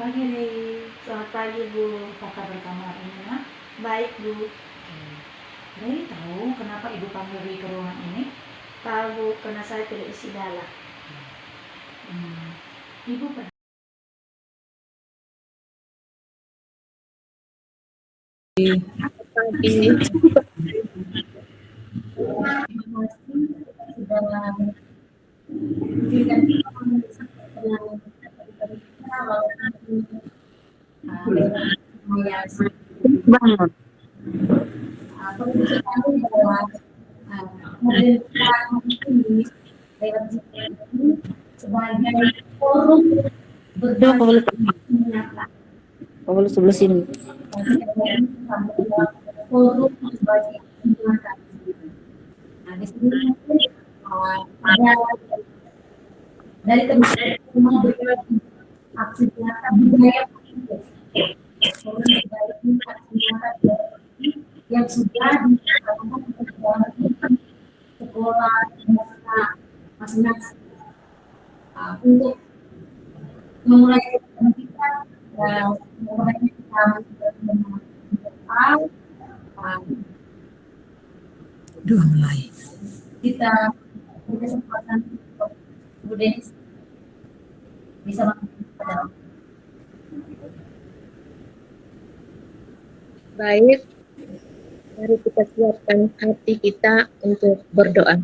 pagi nih. Selamat pagi Bu. Apa kabar kamu hari ini, Nak? Baik Bu. Rey tahu kenapa Ibu panggil Rey ke ruangan ini? Tahu Bu, karena saya tidak isi dalam. Ibu pernah Pagi. Banget. Sebagai forum berbagi nyata. Kalau sebelah sini. Forum berbagi nyata. Nah, di sini ada dari teman-teman berbagi aksi nyata budaya positif. Forum berbagi aksi nyata yang sudah dilakukan di sekolah masing-masing. Untuk memulai pendidikan dan memulai kita mulai. Kita beri kesempatan untuk Bu Denis bisa masuk. Baik, mari kita siapkan hati kita untuk berdoa.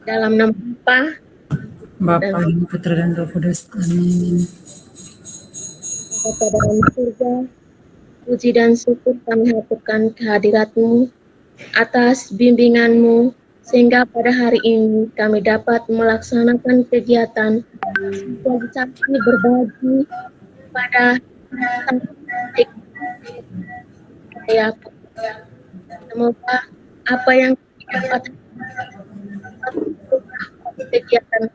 Dalam nama Bapa dan Putra dan Roh Kudus. Amin. Bapa dalam surga, puji dan syukur kami haturkan kehadirat-Mu atas bimbingan-Mu sehingga pada hari ini kami dapat melaksanakan kegiatan sosialisasi berbagi pada saya. Semoga apa yang dapat kegiatan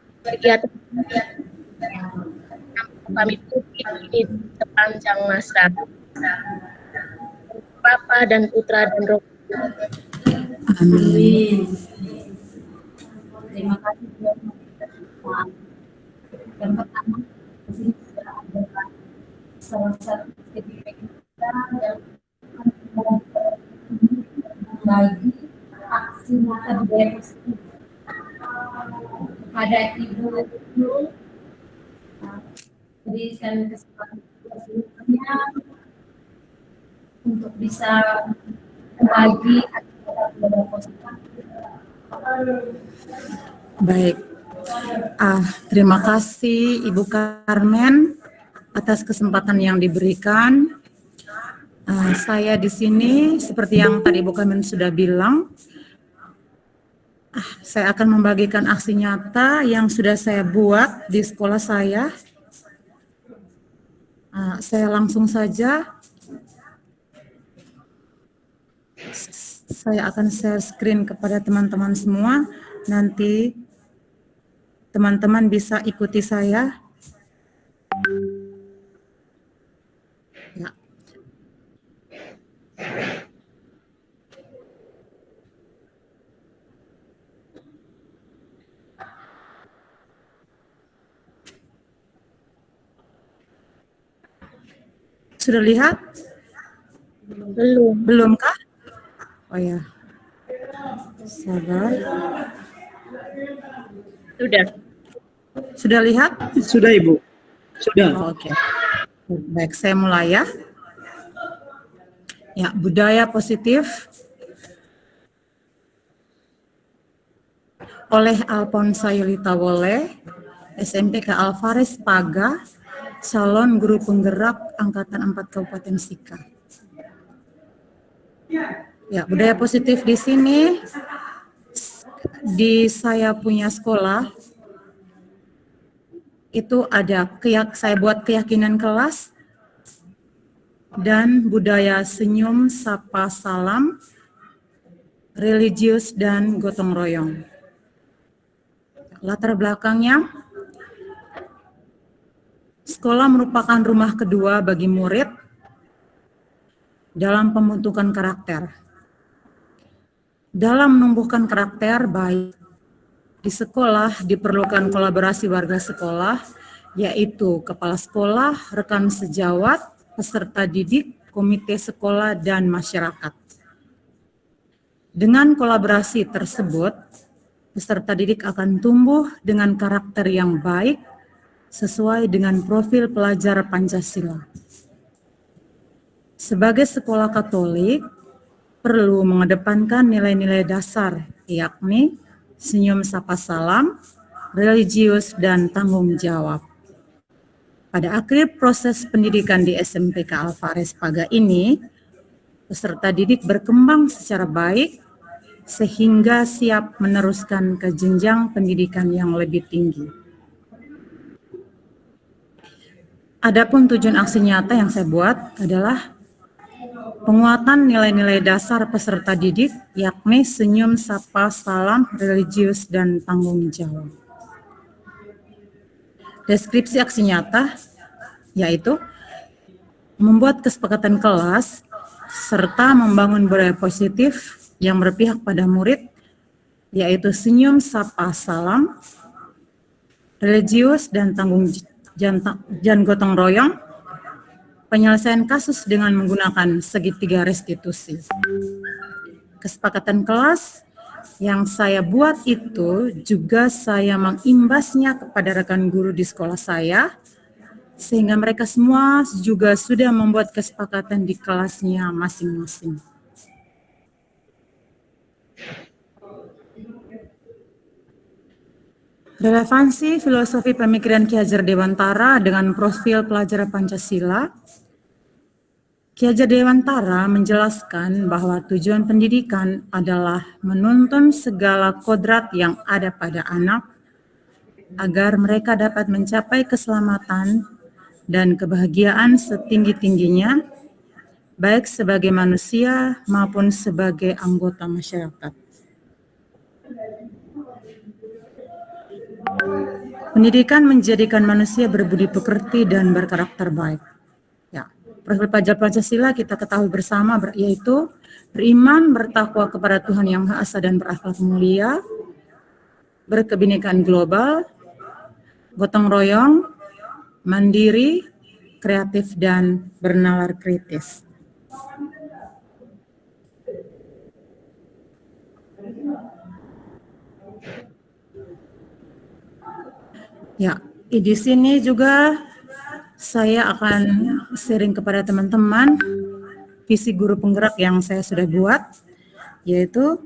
kami ikuti ini sepanjang masa. Bapa dan Putra dan Roh. Amin. Terima kasih yang pertama di sini sudah ada salah satu kegiatan kita yang membagi aksi nyata budaya positif kepada Ibu berikan kesempatan selanjutnya untuk bisa membagi budaya positif. Baik. Terima kasih Ibu Carmen atas kesempatan yang diberikan. Saya di sini seperti yang tadi Ibu Carmen sudah bilang, saya akan membagikan aksi nyata yang sudah saya buat di sekolah saya. Saya langsung saja, saya akan share screen kepada teman-teman semua. Nanti teman-teman bisa ikuti saya. Ya. Sudah lihat? Belum. Belum kah? Oh ya. Sabar. Sudah. Sudah lihat? Sudah Ibu. Sudah. Oh, Oke. Baik, saya mulai ya. Ya, budaya positif oleh Alfonsa Yulita Wole, SMPK Alvarez Paga, calon guru penggerak Angkatan 4 Kabupaten Sika. Ya, budaya positif di sini di saya punya sekolah itu ada saya buat keyakinan kelas dan budaya senyum, sapa, salam, religius dan gotong royong. Latar belakangnya, sekolah merupakan rumah kedua bagi murid dalam pembentukan karakter. Dalam menumbuhkan karakter baik di sekolah diperlukan kolaborasi warga sekolah yaitu kepala sekolah, rekan sejawat, peserta didik, komite sekolah, dan masyarakat. Dengan kolaborasi tersebut, peserta didik akan tumbuh dengan karakter yang baik sesuai dengan profil pelajar Pancasila. Sebagai sekolah Katolik, perlu mengedepankan nilai-nilai dasar, yakni senyum sapa salam, religius, dan tanggung jawab. Pada akhir proses pendidikan di SMPK Alvarez Paga ini, peserta didik berkembang secara baik sehingga siap meneruskan ke jenjang pendidikan yang lebih tinggi. Adapun tujuan aksi nyata yang saya buat adalah penguatan nilai-nilai dasar peserta didik, yakni senyum, sapa, salam, religius, dan tanggung jawab. Deskripsi aksi nyata yaitu membuat kesepakatan kelas serta membangun budaya positif yang berpihak pada murid, yaitu senyum, sapa, salam, religius, dan gotong royong, penyelesaian kasus dengan menggunakan segitiga restitusi. Kesepakatan kelas yang saya buat itu juga saya mengimbasnya kepada rekan guru di sekolah saya, sehingga mereka semua juga sudah membuat kesepakatan di kelasnya masing-masing. Relevansi filosofi pemikiran Ki Hajar Dewantara dengan profil pelajar Pancasila. Ki Hajar Dewantara menjelaskan bahwa tujuan pendidikan adalah menuntun segala kodrat yang ada pada anak agar mereka dapat mencapai keselamatan dan kebahagiaan setinggi-tingginya, baik sebagai manusia maupun sebagai anggota masyarakat. Pendidikan menjadikan manusia berbudi pekerti dan berkarakter baik. Ya, profil pelajar Pancasila kita ketahui bersama yaitu beriman, bertakwa kepada Tuhan Yang Maha Esa dan berakhlak mulia, berkebinekaan global, gotong royong, mandiri, kreatif, dan bernalar kritis. Ya, di sini juga saya akan sharing kepada teman-teman visi guru penggerak yang saya sudah buat, yaitu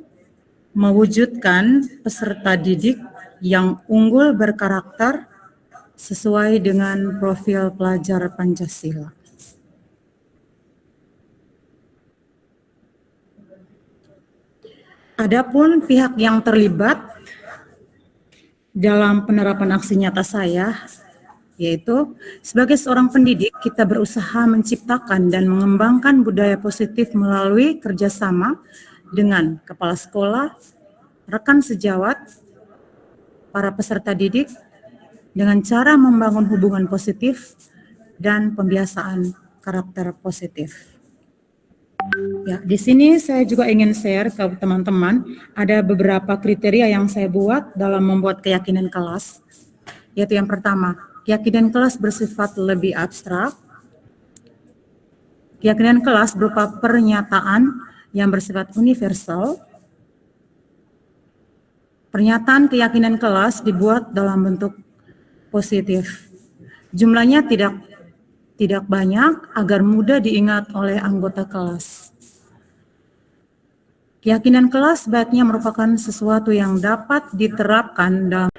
mewujudkan peserta didik yang unggul berkarakter sesuai dengan profil pelajar Pancasila. Adapun pihak yang terlibat dalam penerapan aksi nyata saya, yaitu sebagai seorang pendidik, kita berusaha menciptakan dan mengembangkan budaya positif melalui kerjasama dengan kepala sekolah, rekan sejawat, para peserta didik, dengan cara membangun hubungan positif dan pembiasaan karakter positif. Ya, di sini saya juga ingin share ke teman-teman, ada beberapa kriteria yang saya buat dalam membuat keyakinan kelas, yaitu yang pertama, keyakinan kelas bersifat lebih abstrak. Keyakinan kelas berupa pernyataan yang bersifat universal. Pernyataan keyakinan kelas dibuat dalam bentuk positif. Jumlahnya tidak banyak agar mudah diingat oleh anggota kelas. Keyakinan kelas sebaiknya merupakan sesuatu yang dapat diterapkan dalam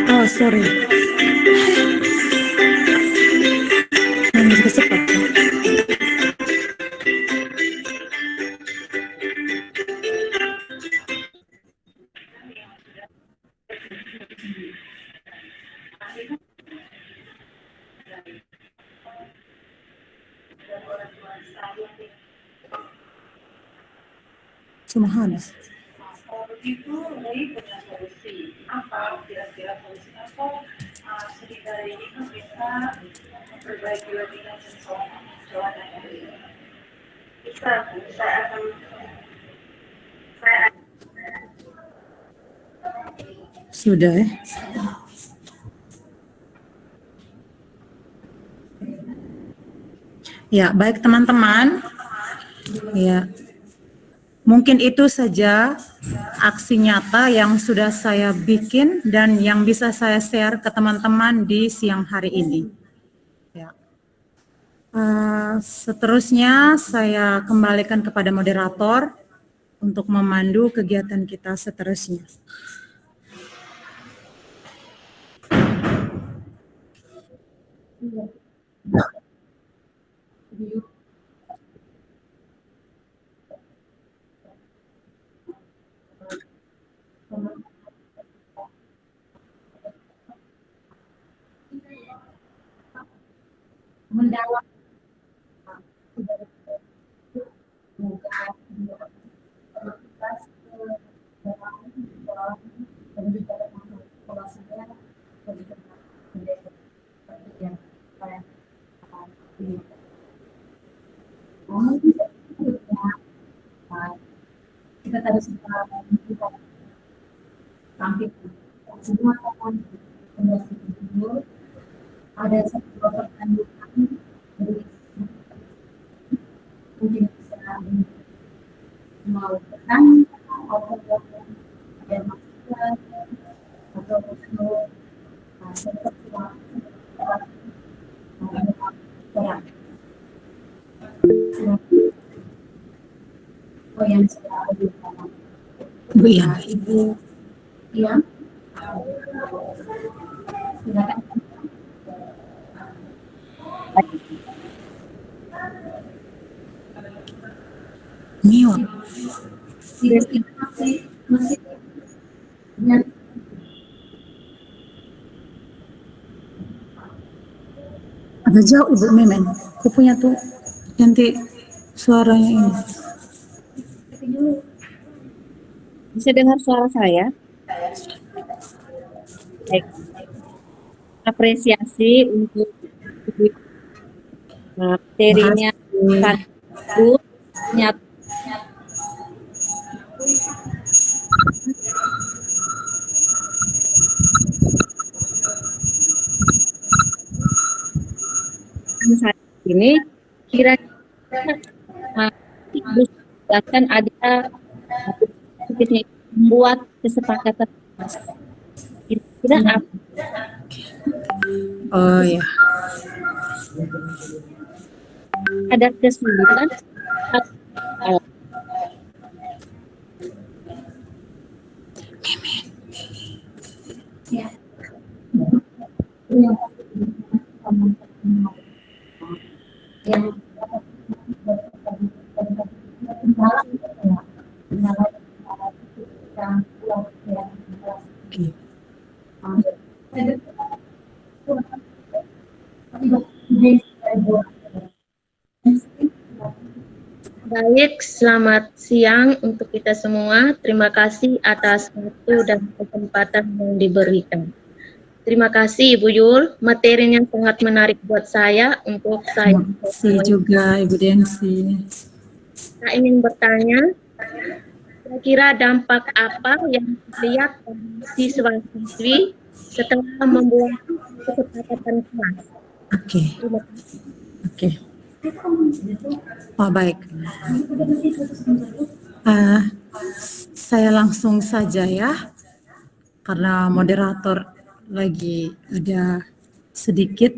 Oh, sorry. Cepat. Sudah habis. Sudah ya. Ya, baik teman-teman. Ya. Mungkin itu saja aksi nyata yang sudah saya bikin dan yang bisa saya share ke teman-teman di siang hari ini. Ya. Seterusnya saya kembalikan kepada moderator untuk memandu kegiatan kita seterusnya. Mendalam kita harus kita tampil semua kawan dulu ada satu pertanyaan dari mungkin bisa mau bertanya atau ada masukan atau seperti oh yang sudah Bu ya. Ibu ya silakan. Mute. Masih Agak jauh Ibu Memen. Aku punya tuh nanti suaranya ini. Bisa dengar suara saya? Baik. Apresiasi untuk materinya Bu nyata. ini kira-kira harus jelaskan ada membuat kesepakatan kira-kira apa? Oh ya, Ada kesulitan atau Ya. Yang baik, selamat siang untuk kita semua. Terima kasih atas waktu dan kesempatan yang diberikan. Terima kasih Ibu Yul, materinya sangat menarik buat saya untuk saya. terima kasih juga Ibu Densi. Saya ingin bertanya, kira-kira dampak apa yang dilihat dari siswa-siswi setelah membuat kesepakatan kelas? Oke, Terima kasih. oke. Oh baik. Ah, saya langsung saja ya, karena moderator lagi ada sedikit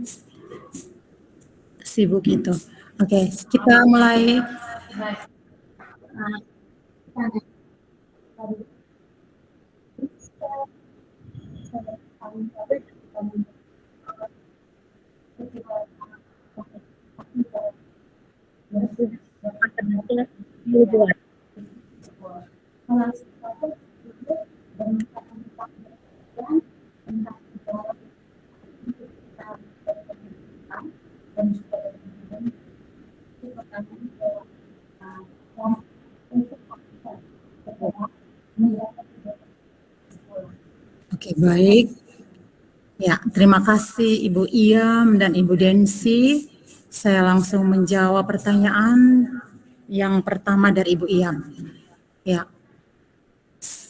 sibuk itu. Oke, kita mulai. Dibuat. Oke, baik. Ya, terima kasih Ibu Iyam dan Ibu Densi. Saya langsung menjawab pertanyaan yang pertama dari Ibu Iyam. Ya,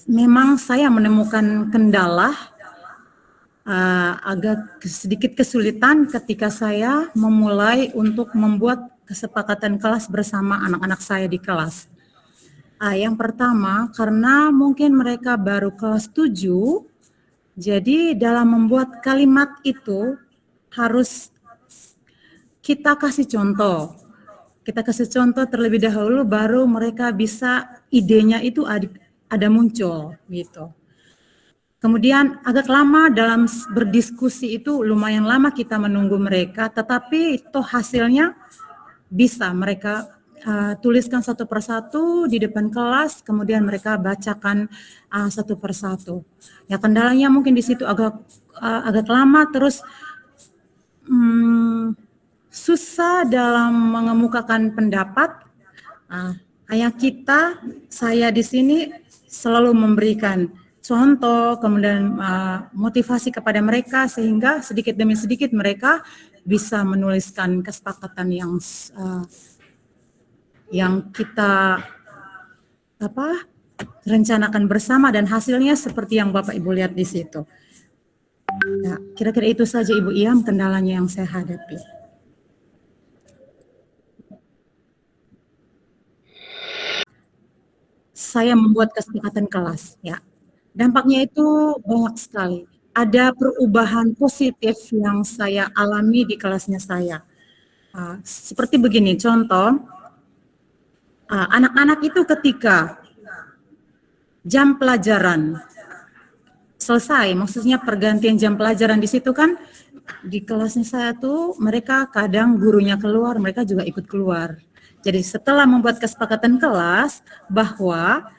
memang saya menemukan kendala agak sedikit kesulitan ketika saya memulai untuk membuat kesepakatan kelas bersama anak-anak saya di kelas. Yang pertama, karena mungkin mereka baru kelas 7, jadi dalam membuat kalimat itu harus kita kasih contoh. Kita kasih contoh terlebih dahulu baru mereka bisa idenya itu ada muncul gitu. Kemudian agak lama dalam berdiskusi itu lumayan lama kita menunggu mereka, tetapi itu hasilnya bisa mereka tuliskan satu persatu di depan kelas, kemudian mereka bacakan satu persatu. Ya kendalanya mungkin di situ agak lama, terus susah dalam mengemukakan pendapat. Kayak saya di sini selalu memberikan contoh, kemudian motivasi kepada mereka sehingga sedikit demi sedikit mereka bisa menuliskan kesepakatan yang kita rencanakan bersama dan hasilnya seperti yang Bapak Ibu lihat di situ. Ya, kira-kira itu saja Ibu Iyam kendalanya yang saya hadapi. Saya membuat kesepakatan kelas, ya. Dampaknya itu banyak sekali. Ada perubahan positif yang saya alami di kelasnya saya. Seperti begini, contoh, anak-anak itu ketika jam pelajaran selesai, maksudnya pergantian jam pelajaran di situ kan, di kelasnya saya tuh mereka kadang gurunya keluar, mereka juga ikut keluar. Jadi setelah membuat kesepakatan kelas bahwa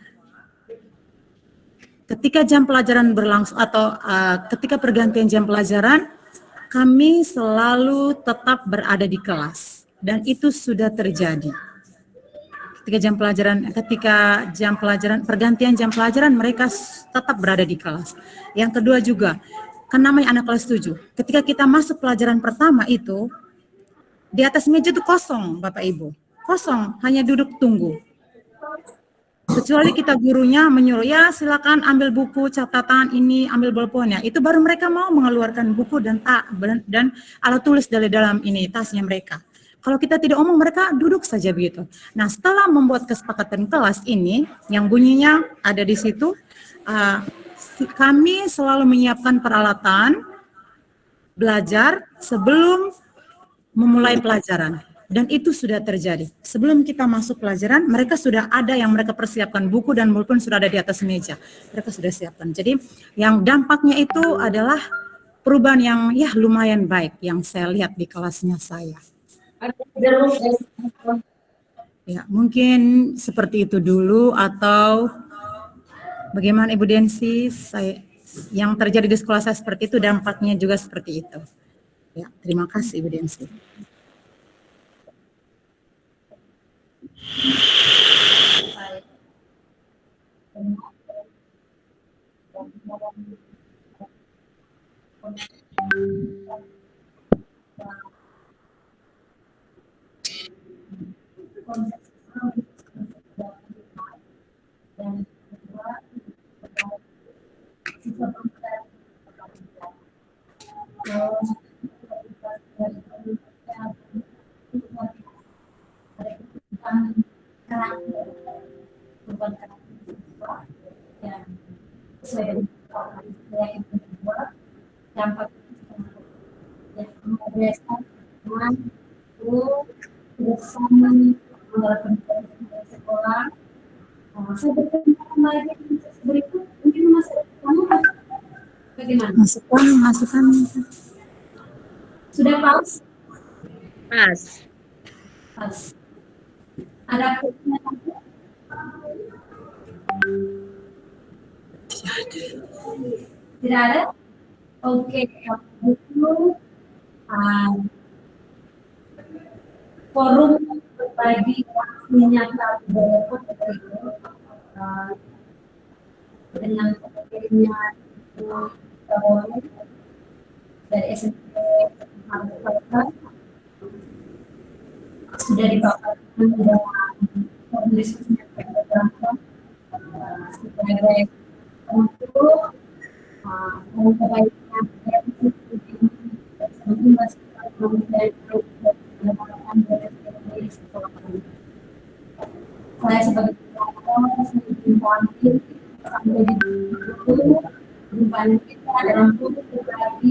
ketika jam pelajaran berlangsung atau ketika pergantian jam pelajaran, kami selalu tetap berada di kelas dan itu sudah terjadi. Ketika pergantian jam pelajaran mereka tetap berada di kelas. Yang kedua juga, kan namanya anak kelas 7. Ketika kita masuk pelajaran pertama itu di atas meja itu kosong, Bapak Ibu. Kosong, hanya duduk tunggu. Kecuali kita gurunya menyuruh, ya silakan ambil buku, catatan ini, ambil bolpennya. Itu baru mereka mau mengeluarkan buku dan alat tulis dari dalam ini tasnya mereka. Kalau kita tidak omong, mereka duduk saja begitu. Nah, setelah membuat kesepakatan kelas ini, yang bunyinya ada di situ, kami selalu menyiapkan peralatan belajar sebelum memulai pelajaran. Dan itu sudah terjadi. Sebelum kita masuk pelajaran, mereka sudah ada yang mereka persiapkan, buku dan buku sudah ada di atas meja. Mereka sudah siapkan. Jadi yang dampaknya itu adalah perubahan yang ya lumayan baik yang saya lihat di kelasnya saya. Ya, mungkin seperti itu dulu, atau bagaimana Ibu Densi? Yang terjadi di sekolah saya seperti itu, dampaknya juga seperti itu. Ya, terima kasih Ibu Densi. Masukan. Sudah pas? Pas. Pas. Ada pertanyaan? Tidak ada? Oke, kalau itu forum berbagi waktunya dengan pekerjanya dari SMP sudah dipaparkan dalam diskusinya sebagai untuk kebaikan saya sebagai sampai di buku kita dalam buku berbagi